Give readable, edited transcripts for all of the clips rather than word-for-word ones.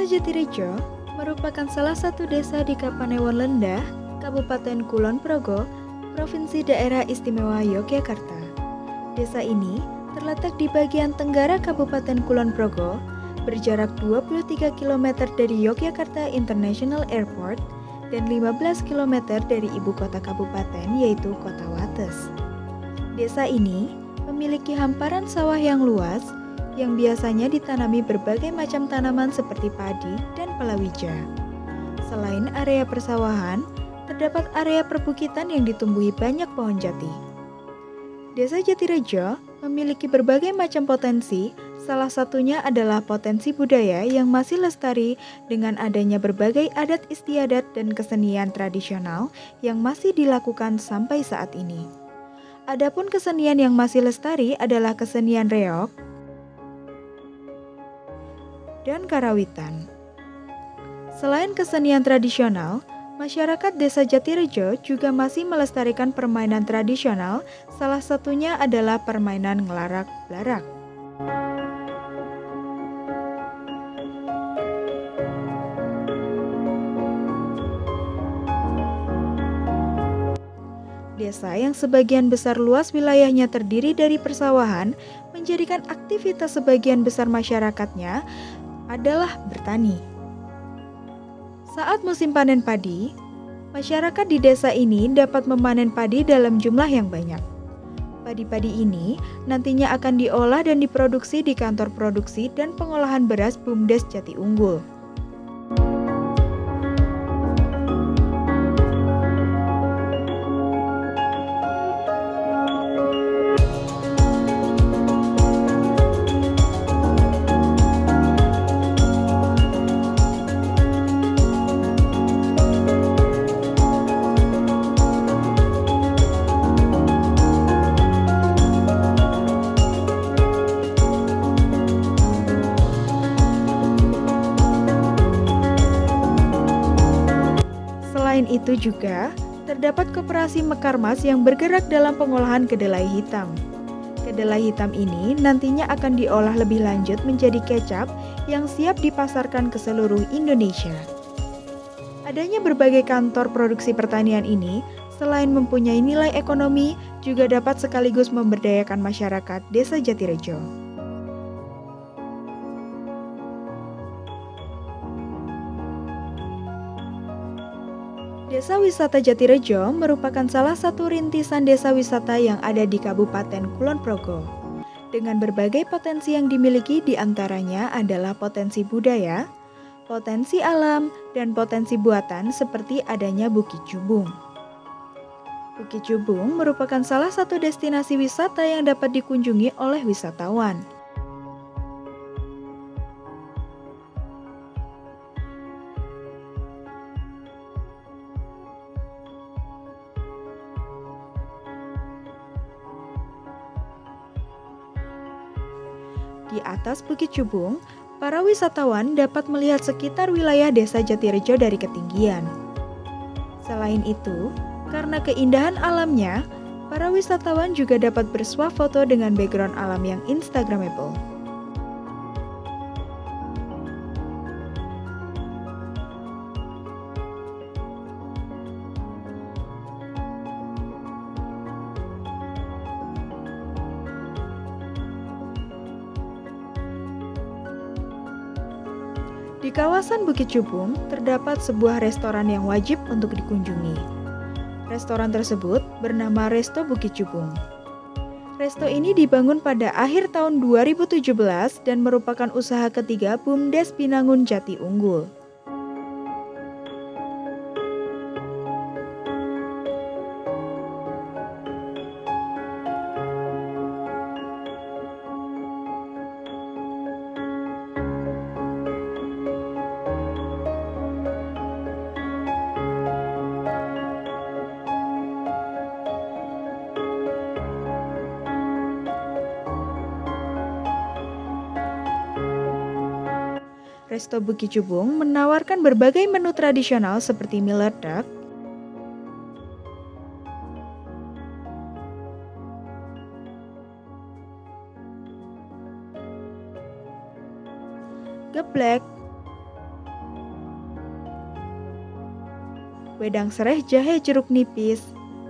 Desa Jatirejo merupakan salah satu desa di Kapanewon Lendah, Kabupaten Kulon Progo, Provinsi Daerah Istimewa Yogyakarta. Desa ini terletak di bagian tenggara Kabupaten Kulon Progo, berjarak 23 km dari Yogyakarta International Airport dan 15 km dari ibu kota kabupaten yaitu Kota Wates. Desa ini memiliki hamparan sawah yang luas yang biasanya ditanami berbagai macam tanaman seperti padi dan palawija. Selain area persawahan, terdapat area perbukitan yang ditumbuhi banyak pohon jati. Desa Jatirejo memiliki berbagai macam potensi, salah satunya adalah potensi budaya yang masih lestari dengan adanya berbagai adat istiadat dan kesenian tradisional yang masih dilakukan sampai saat ini. Adapun kesenian yang masih lestari adalah kesenian reog dan karawitan. Selain kesenian tradisional, masyarakat Desa Jatirejo juga masih melestarikan permainan tradisional, salah satunya adalah permainan ngelarak-blarak. Desa yang sebagian besar luas wilayahnya terdiri dari persawahan, menjadikan aktivitas sebagian besar masyarakatnya adalah bertani. Saat musim panen padi, masyarakat di desa ini dapat memanen padi dalam jumlah yang banyak. Padi-padi ini nantinya akan diolah dan diproduksi di kantor produksi dan pengolahan beras BUMDes Jati Unggul. Selain itu juga, terdapat koperasi Mekarmas yang bergerak dalam pengolahan kedelai hitam. Kedelai hitam ini nantinya akan diolah lebih lanjut menjadi kecap yang siap dipasarkan ke seluruh Indonesia. Adanya berbagai kantor produksi pertanian ini, selain mempunyai nilai ekonomi, juga dapat sekaligus memberdayakan masyarakat Desa Jatirejo. Desa Wisata Jatirejo merupakan salah satu rintisan desa wisata yang ada di Kabupaten Kulon Progo. Dengan berbagai potensi yang dimiliki diantaranya adalah potensi budaya, potensi alam, dan potensi buatan seperti adanya Bukit Jubung. Bukit Jubung merupakan salah satu destinasi wisata yang dapat dikunjungi oleh wisatawan. Di atas Bukit Jubung, para wisatawan dapat melihat sekitar wilayah Desa Jatirejo dari ketinggian. Selain itu, karena keindahan alamnya, para wisatawan juga dapat bersuah foto dengan background alam yang instagramable. Di kawasan Bukit Jubung, terdapat sebuah restoran yang wajib untuk dikunjungi. Restoran tersebut bernama Resto Bukit Jubung. Resto ini dibangun pada akhir tahun 2017 dan merupakan usaha ketiga BUMDes Binangun Jati Unggul. Resto Bukit Jubung menawarkan berbagai menu tradisional seperti mie ledak, geplek, wedang sereh jahe jeruk nipis,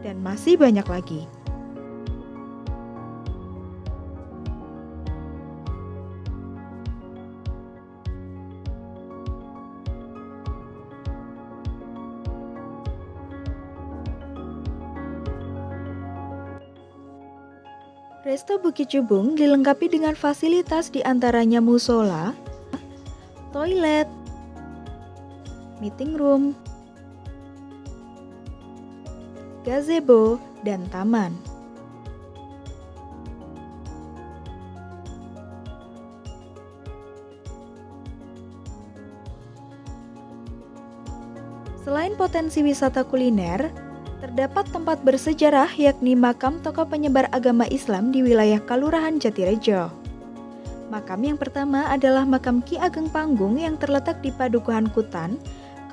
dan masih banyak lagi. Resto Bukit Cubung dilengkapi dengan fasilitas diantaranya musola, toilet, meeting room, gazebo, dan taman. Selain potensi wisata kuliner, terdapat tempat bersejarah yakni makam tokoh penyebar agama Islam di wilayah Kalurahan Jatirejo. Makam yang pertama adalah makam Ki Ageng Panggung yang terletak di Padukuhan Kutan,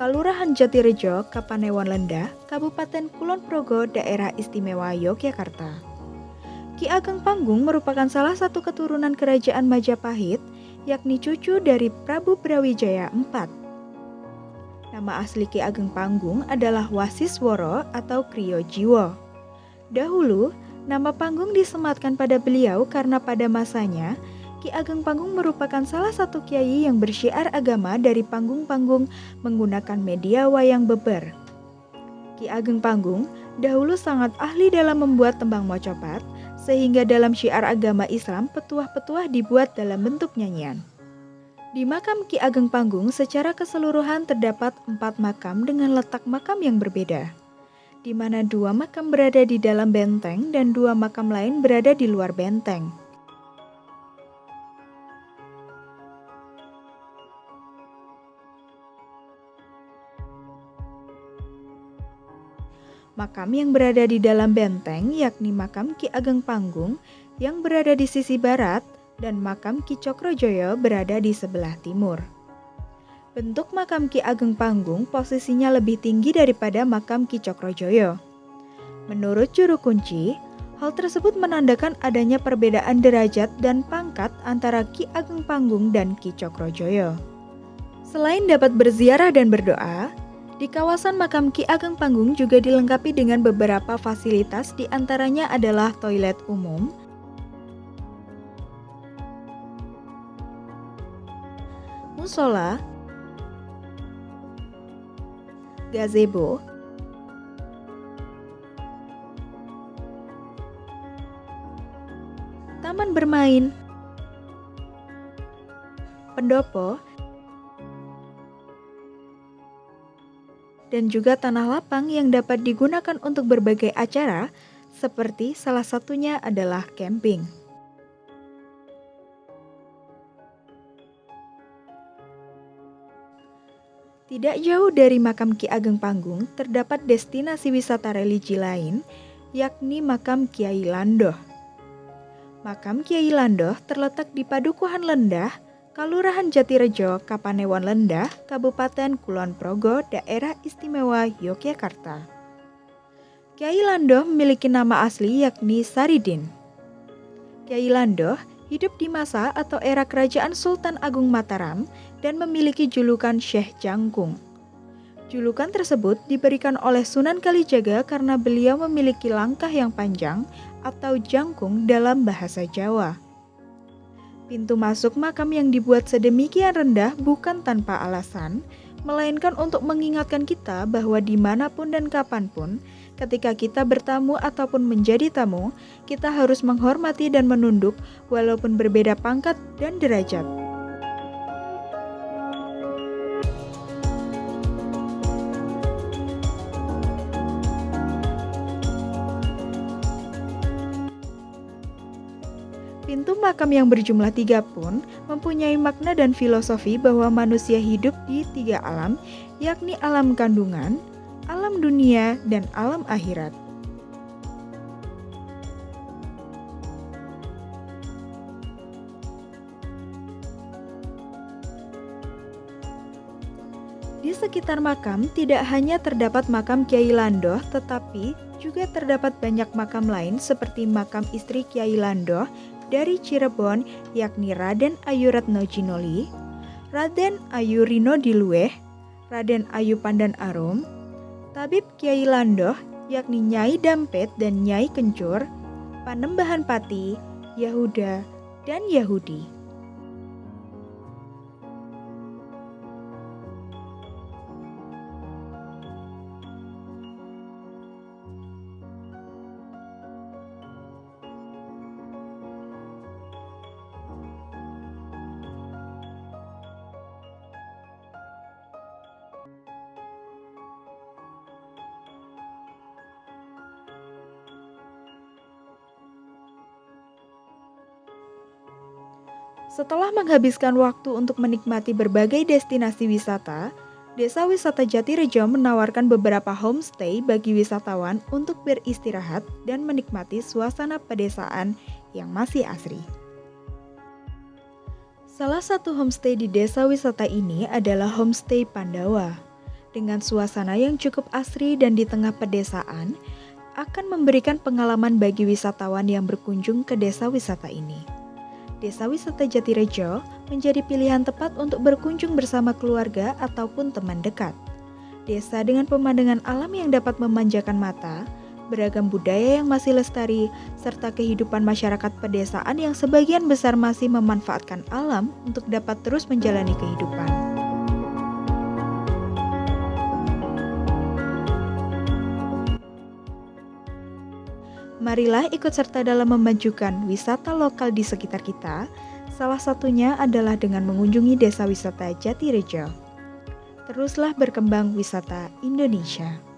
Kalurahan Jatirejo, Kapanewon Lendah, Kabupaten Kulon Progo, Daerah Istimewa Yogyakarta. Ki Ageng Panggung merupakan salah satu keturunan kerajaan Majapahit, yakni cucu dari Prabu Brawijaya IV. Nama asli Ki Ageng Panggung adalah Wasisworo atau Kriyo Jiwo. Dahulu, nama Panggung disematkan pada beliau karena pada masanya, Ki Ageng Panggung merupakan salah satu kiai yang bersyiar agama dari panggung-panggung menggunakan media wayang beber. Ki Ageng Panggung dahulu sangat ahli dalam membuat tembang mocopat, sehingga dalam syiar agama Islam petuah-petuah dibuat dalam bentuk nyanyian. Di makam Ki Ageng Panggung secara keseluruhan terdapat 4 makam dengan letak makam yang berbeda, di mana 2 makam berada di dalam benteng dan 2 makam lain berada di luar benteng. Makam yang berada di dalam benteng yakni makam Ki Ageng Panggung yang berada di sisi barat, dan makam Ki Cokrojoyo berada di sebelah timur. Bentuk makam Ki Ageng Panggung posisinya lebih tinggi daripada makam Ki Cokrojoyo. Menurut juru kunci, hal tersebut menandakan adanya perbedaan derajat dan pangkat antara Ki Ageng Panggung dan Ki Cokrojoyo. Selain dapat berziarah dan berdoa, di kawasan makam Ki Ageng Panggung juga dilengkapi dengan beberapa fasilitas, diantaranya adalah toilet umum, musola, gazebo, taman bermain, pendopo, dan juga tanah lapang yang dapat digunakan untuk berbagai acara, seperti salah satunya adalah camping. Tidak jauh dari makam Ki Ageng Panggung terdapat destinasi wisata religi lain, yakni makam Kiai Landoh. Makam Kiai Landoh terletak di Padukuhan Lendah, Kalurahan Jatirejo, Kapanewon Lendah, Kabupaten Kulon Progo, Daerah Istimewa Yogyakarta. Kiai Landoh memiliki nama asli yakni Saridin. Kiai Landoh hidup di masa atau era Kerajaan Sultan Agung Mataram dan memiliki julukan Syekh Jangkung. Julukan tersebut diberikan oleh Sunan Kalijaga karena beliau memiliki langkah yang panjang atau jangkung dalam bahasa Jawa. Pintu masuk makam yang dibuat sedemikian rendah bukan tanpa alasan, melainkan untuk mengingatkan kita bahwa dimanapun dan kapanpun, ketika kita bertamu ataupun menjadi tamu, kita harus menghormati dan menunduk walaupun berbeda pangkat dan derajat. Pintu makam yang berjumlah 3 pun mempunyai makna dan filosofi bahwa manusia hidup di 3 alam, yakni alam kandungan, alam dunia, dan alam akhirat. Di sekitar makam tidak hanya terdapat makam Kiai Landoh, tetapi juga terdapat banyak makam lain seperti makam istri Kiai Landoh dari Cirebon, yakni Raden Ayu Retno Jinoli, Raden Ayu Rino Dilueh, Raden Ayu Pandan Arum, Tabib Kyai Landoh, yakni Nyai Dampet dan Nyai Kencur, Panembahan Pati, Yahuda, dan Yahudi. Setelah menghabiskan waktu untuk menikmati berbagai destinasi wisata, Desa Wisata Jatirejo menawarkan beberapa homestay bagi wisatawan untuk beristirahat dan menikmati suasana pedesaan yang masih asri. Salah satu homestay di desa wisata ini adalah Homestay Pandawa. Dengan suasana yang cukup asri dan di tengah pedesaan, akan memberikan pengalaman bagi wisatawan yang berkunjung ke desa wisata ini. Desa Wisata Jatirejo menjadi pilihan tepat untuk berkunjung bersama keluarga ataupun teman dekat. Desa dengan pemandangan alam yang dapat memanjakan mata, beragam budaya yang masih lestari, serta kehidupan masyarakat pedesaan yang sebagian besar masih memanfaatkan alam untuk dapat terus menjalani kehidupan. Marilah ikut serta dalam memajukan wisata lokal di sekitar kita. Salah satunya adalah dengan mengunjungi Desa Wisata Jatirejo. Teruslah berkembang wisata Indonesia.